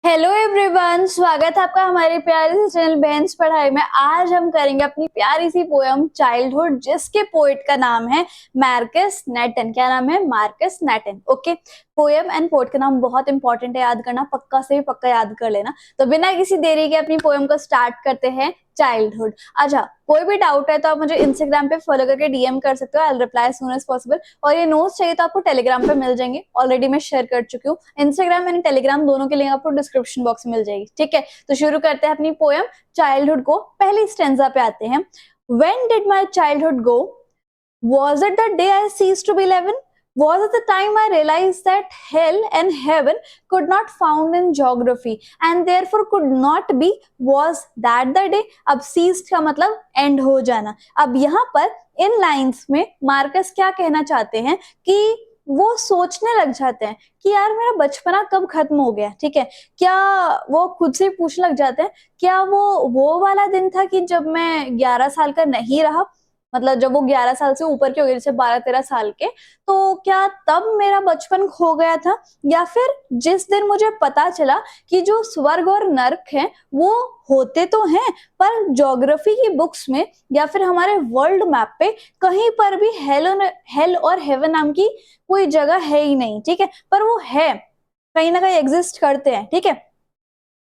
Hello everyone, स्वागत है आपका हमारे प्यारे से चैनल बेंस पढ़ाई में। आज हम करेंगे अपनी प्यारी सी पोयम चाइल्डहुड, जिसके पोएट का नाम है मार्कस नैटन। क्या नाम है? Marcus Natten. Okay, poem and poet का नाम बहुत इंपॉर्टेंट है, याद करना, पक्का से भी पक्का याद कर लेना। तो बिना किसी देरी के अपनी पोयम को स्टार्ट करते हैं, चाइल्डहुड। अच्छा, कोई भी डाउट है तो आप मुझे इंस्टाग्राम पे फॉलो करके डीएम कर सकते हो, I will reply soon as possible. और ये नोट्स चाहिए तो आपको टेलीग्राम पे मिल जाएंगे, ऑलरेडी मैं शेयर कर चुकी हूँ। इंस्टाग्राम एंड टेलीग्राम दोनों के लिंक आपको डिस्क्रिप्शन बॉक्स में मिल जाएगी। ठीक है, तो शुरू करते हैं अपनी पोयम चाइल्डहुड को। पहली स्टेंजा पे आते हैं। When did my childhood go? Was it the day I ceased to be 11? Was it the time I realized that hell and heaven could not found in geography and therefore could not be? Was that the day? अब ceased का मतलब end हो जाना। अब यहाँ पर इन lines में Marcus क्या कहना चाहते हैं कि वो सोचने लग जाते हैं कि यार मेरा बचपना कब खत्म हो गया। ठीक है, क्या वो खुद से पूछने लग जाते हैं, क्या वो वाला दिन था कि जब मैं 11 साल का नहीं रहा, मतलब जब वो 11 साल से ऊपर के हो गए, जैसे 12-13 साल के, तो क्या तब मेरा बचपन खो गया था? या फिर जिस दिन मुझे पता चला कि जो स्वर्ग और नर्क है वो होते तो हैं, पर ज्योग्राफी की बुक्स में या फिर हमारे वर्ल्ड मैप पे कहीं पर भी हेल और हेवन नाम की कोई जगह है ही नहीं। ठीक है, पर वो है, कहीं ना कहीं एग्जिस्ट करते हैं। ठीक है,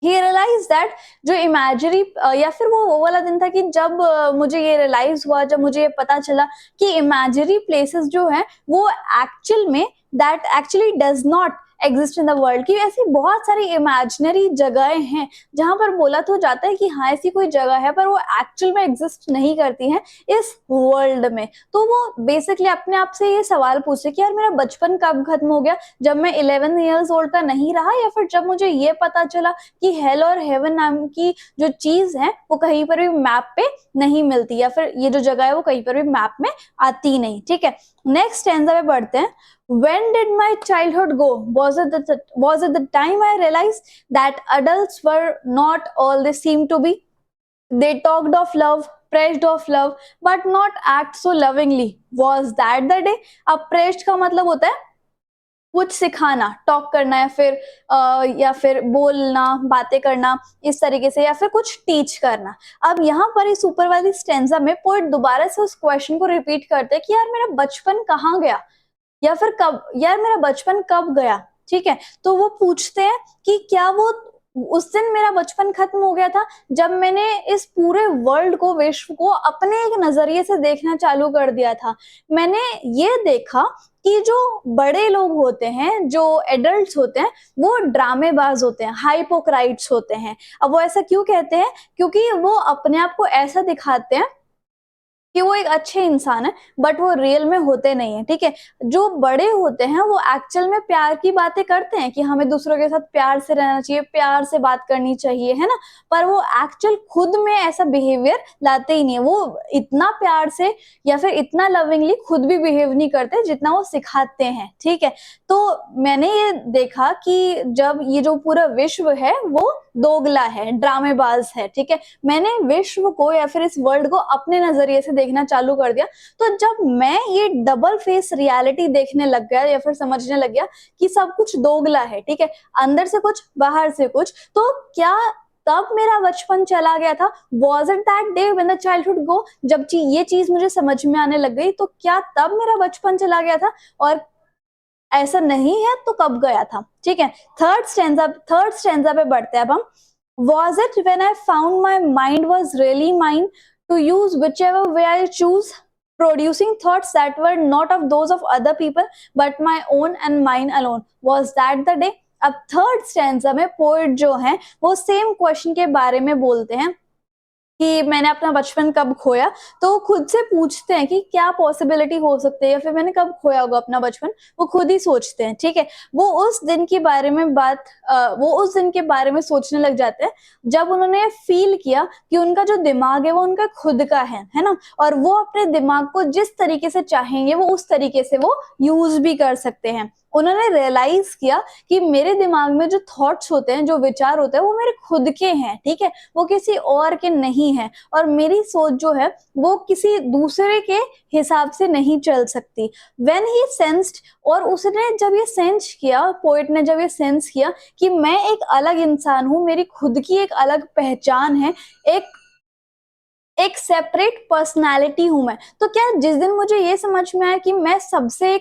he realized that जो इमेजिनरी या फिर वो वाला दिन था कि जब मुझे ये रियलाइज हुआ, जब मुझे ये पता चला कि इमेजिनरी प्लेसेस जो है वो एक्चुअल में that actually does not exist in the world, की ऐसी बहुत सारी इमेजिनरी जगहें हैं जहां पर बोला तो जाता है कि हाँ ऐसी कोई जगह है, पर वो एक्चुअल में एग्जिस्ट नहीं करती है इस वर्ल्ड में। तो वो बेसिकली अपने आप से ये सवाल पूछे कि यार मेरा बचपन कब खत्म हो गया, जब मैं 11 ईयर्स ओल्ड का नहीं रहा, या फिर जब मुझे ये पता चला कि हेल और हेवन नाम की जो चीज है वो कहीं पर भी मैप पे नहीं मिलती, या फिर ये जो जगह है वो कहीं पर भी मैप में आती नहीं। ठीक है, नेक्स्ट स्टैंजा पे पढ़ते हैं। When did my childhood go? Was it the time I realized that adults were not all they seem to be? They talked of love, praised of love, but not act so lovingly. Was that the day? अब praised का मतलब होता है कुछ सिखाना, talk करना, या फिर बोलना, बातें करना इस तरीके से, या फिर कुछ टीच करना। अब यहाँ पर इस ऊपर वाली स्टेंजा में पोएट दोबारा से उस क्वेश्चन को रिपीट करते हैं कि यार मेरा बचपन कहाँ गया, या फिर कब, यार मेरा बचपन कब गया। ठीक है, तो वो पूछते हैं कि क्या वो उस दिन मेरा बचपन खत्म हो गया था जब मैंने इस पूरे वर्ल्ड को, विश्व को अपने एक नजरिए से देखना चालू कर दिया था। मैंने ये देखा कि जो बड़े लोग होते हैं, जो एडल्ट्स होते हैं, वो ड्रामेबाज होते हैं, हाइपोक्राइट्स होते हैं। अब वो ऐसा क्यों कहते हैं? क्योंकि वो अपने आप को ऐसा दिखाते हैं कि वो एक अच्छे इंसान है, बट वो रियल में होते नहीं है। ठीक है, जो बड़े होते हैं वो एक्चुअल में प्यार की बातें करते हैं कि हमें दूसरों के साथ प्यार से रहना चाहिए, प्यार से बात करनी चाहिए, है ना, पर वो एक्चुअल खुद में ऐसा बिहेवियर लाते ही नहीं है। वो इतना प्यार से या फिर इतना लविंगली खुद भी बिहेव नहीं करते जितना वो सिखाते हैं। ठीक है, तो मैंने ये देखा कि जब ये जो पूरा विश्व है वो दोगला है, ड्रामेबाज है। ठीक है, मैंने विश्व को या फिर इस वर्ल्ड को अपने नजरिए से देखना चालू कर दिया। तो जब मैं ये डबल फेस रियलिटी देखने लग गया या फिर समझने लग गया कि सब कुछ दोगला है, ठीक है, अंदर से कुछ बाहर से कुछ, तो क्या तब मेरा बचपन चला गया था? Was it that day when the childhood go? जब ये चीज मुझे समझ में आने लग गई, तो क्या तब मेरा बचपन चला गया था? और ऐसा नहीं है तो कब गया था? ठीक है, थर्ड स्टेंजा पे बढ़ते हैं अब हम। Was it when I found my mind was really mine to use whichever way I choose, producing thoughts that were not of those of other people but my own and mine alone? Was that the day? अब third stanza में poet जो है वो same question के बारे में बोलते हैं कि मैंने अपना बचपन कब खोया। तो खुद से पूछते हैं कि क्या पॉसिबिलिटी हो सकती है, या फिर मैंने कब खोया होगा अपना बचपन, वो खुद ही सोचते हैं। ठीक है, वो उस दिन के बारे में सोचने लग जाते हैं जब उन्होंने फील किया कि उनका जो दिमाग है वो उनका खुद का है ना, और वो अपने दिमाग को जिस तरीके से चाहेंगे वो उस तरीके से वो यूज भी कर सकते हैं। उन्होंने रियलाइज किया कि मेरे दिमाग में जो थॉट्स होते हैं, जो विचार होते हैं, वो मेरे खुद के हैं, ठीक है, वो किसी और के नहीं है, और मेरी सोच जो है वो किसी दूसरे के हिसाब से नहीं चल सकती। व्हेन ही सेंस्ड, और उसने जब ये सेंस किया, पोएट ने जब ये सेंस किया कि मैं एक अलग इंसान हूँ, मेरी खुद की एक अलग पहचान है, एक सेपरेट पर्सनालिटी हूं मैं, तो क्या जिस दिन मुझे ये समझ में आया कि मैं सबसे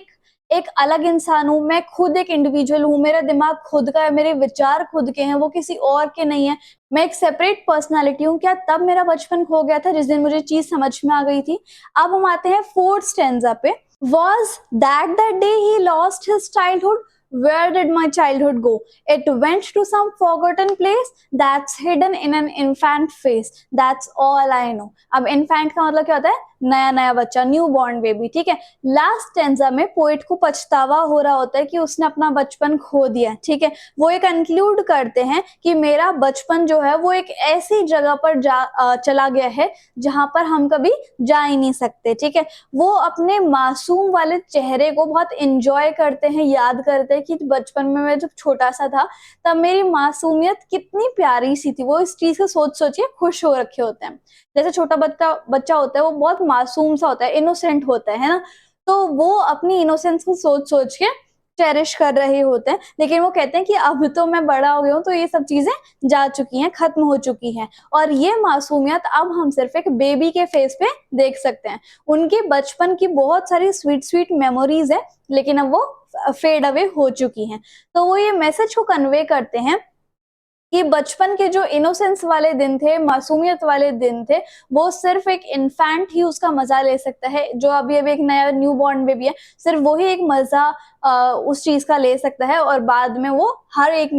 एक अलग इंसान हूं, मैं खुद एक इंडिविजुअल हूं, मेरा दिमाग खुद का है, मेरे विचार खुद के हैं, वो किसी और के नहीं है, मैं एक सेपरेट पर्सनालिटी हूं, क्या तब मेरा बचपन खो गया था जिस दिन मुझे चीज समझ में आ गई थी। अब हम आते हैं फोर्थ स्टैंजा पे। Was that the day he lost his childhood? Where did my childhood go? It went to some forgotten place that's hidden in an infant face. That's all I know. अब infant का मतलब क्या होता है? नया नया बच्चा, न्यू बॉर्न बेबी, ठीक है। लास्ट टेंजा में पोइट को पछतावा हो रहा होता है कि उसने अपना बचपन खो दिया, ठीक है। वो ये कंक्लूड करते हैं कि मेरा बचपन जो है वो एक ऐसी जगह पर चला गया है जहां पर हम कभी जा ही नहीं सकते, ठीक है। वो अपने मासूम वाले चेहरे को बहुत एंजॉय करते हैं, याद करते हैं कि बचपन में मैं जब छोटा सा था तब मेरी मासूमियत कितनी प्यारी सी थी। वो इस चीज को सोच सोच के खुश हो रखे होते हैं। जैसे छोटा बच्चा होता है, वो बहुत मासूम सा होता है, इनोसेंट होता है ना, तो वो अपनी इनोसेंस को सोच सोच के चेरिश कर रहे होते हैं। लेकिन वो कहते हैं कि अब तो मैं बड़ा हो गया हूँ, तो ये सब चीजें जा चुकी हैं, खत्म हो चुकी हैं, और ये मासूमियत अब हम सिर्फ एक बेबी के फेस पे देख सकते हैं। उनके बचपन की बहुत सारी स्वीट स्वीट मेमोरीज है, लेकिन अब वो फेड अवे हो चुकी हैं। तो वो ये मैसेज को कन्वे करते हैं कि बचपन के जो इनोसेंस वाले दिन थे, मासूमियत वाले दिन थे, वो सिर्फ एक इन्फेंट ही उसका मजा ले सकता है। जो अभी अभी एक नया न्यू बॉर्न बेबी है, सिर्फ वही एक मजा उस चीज का ले सकता है, और बाद में वो हर एक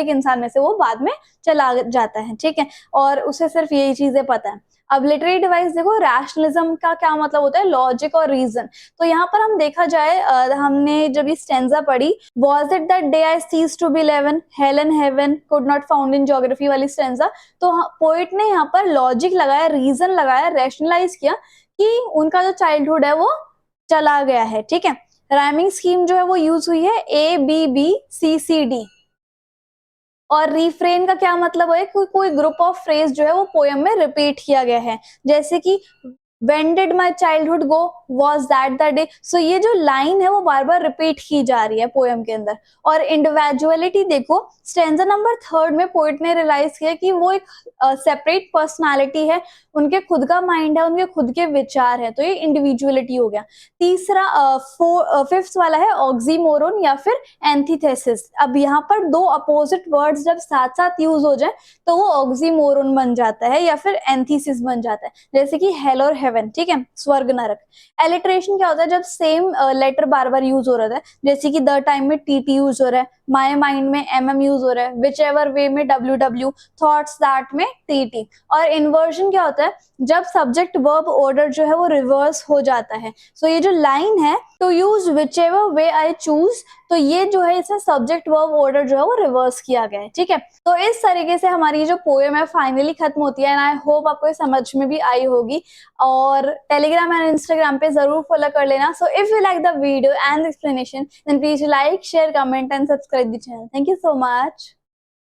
इंसान में से वो बाद में चला जाता है, ठीक है। और उसे सिर्फ यही चीजें पता है। अब लिटरेरी डिवाइस देखो, रैशनलिज्म का क्या मतलब होता है? लॉजिक और रीजन। तो यहाँ पर हम देखा जाए, हमने जब ये स्टेंजा पढ़ी, was it that day I ceased to be 11, hell and heaven could not found in geography वाली स्टेंजा, तो पोइट ने यहाँ पर लॉजिक लगाया, रीजन लगाया, रैशनलाइज किया कि उनका जो चाइल्डहुड है वो चला गया है, ठीक है। राइमिंग स्कीम जो है वो यूज हुई है ABBCCD। और रिफ्रेन का क्या मतलब है? कोई ग्रुप ऑफ फ्रेज जो है वो पोयम में रिपीट किया गया है, जैसे कि When did my childhood go? Was that the day? So ये जो लाइन है वो बार बार रिपीट की जा रही है पोएम के अंदर। और इंडिविजुअलिटी देखो, स्टेंजा नंबर 3 में पोइट ने रियलाइज किया कि वो एक सेपरेट पर्सनालिटी है, उनके खुद का माइंड है, उनके खुद के विचार है, तो ये इंडिविजुअलिटी हो गया। तीसरा फिफ्थ वाला है ऑक्सीमोरोन या फिर एंटीथेसिस। अब यहाँ पर दो अपोजिट वर्ड्स जब साथ साथ यूज हो जाए तो वो ऑक्सीमोरोन बन जाता है या फिर एंथीसिस बन जाता है, जैसे कि हेल और हेवन, ठीक है, स्वर्ग नरक। एलिट्रेशन क्या होता है? जब सेम लेटर बार बार यूज हो रहा है, जैसे कि द टाइम में टीटी यूज हो रहा है, माय माइंड में एमएम यूज हो रहा है, विच एवर वे में डब्ल्यू, थॉट्स दैट में टीटी। और इन्वर्जन क्या होता है? जब सब्जेक्ट वर्ब ऑर्डर जो है वो रिवर्स हो जाता है। सो ये जो लाइन है, to use whichever way I choose, तो ये जो है इसमें सब्जेक्ट वर्ब ऑर्डर जो है वो रिवर्स किया गया है, ठीक है। तो इस तरीके से हमारी जो पोएम है फाइनली खत्म होती है, एंड आई होप आपको ये समझ में भी आई होगी। और टेलीग्राम एंड इंस्टाग्राम पे जरूर फॉलो कर लेना। So if you like the video and explanation, then please like, share, comment and subscribe the channel. Thank you so much.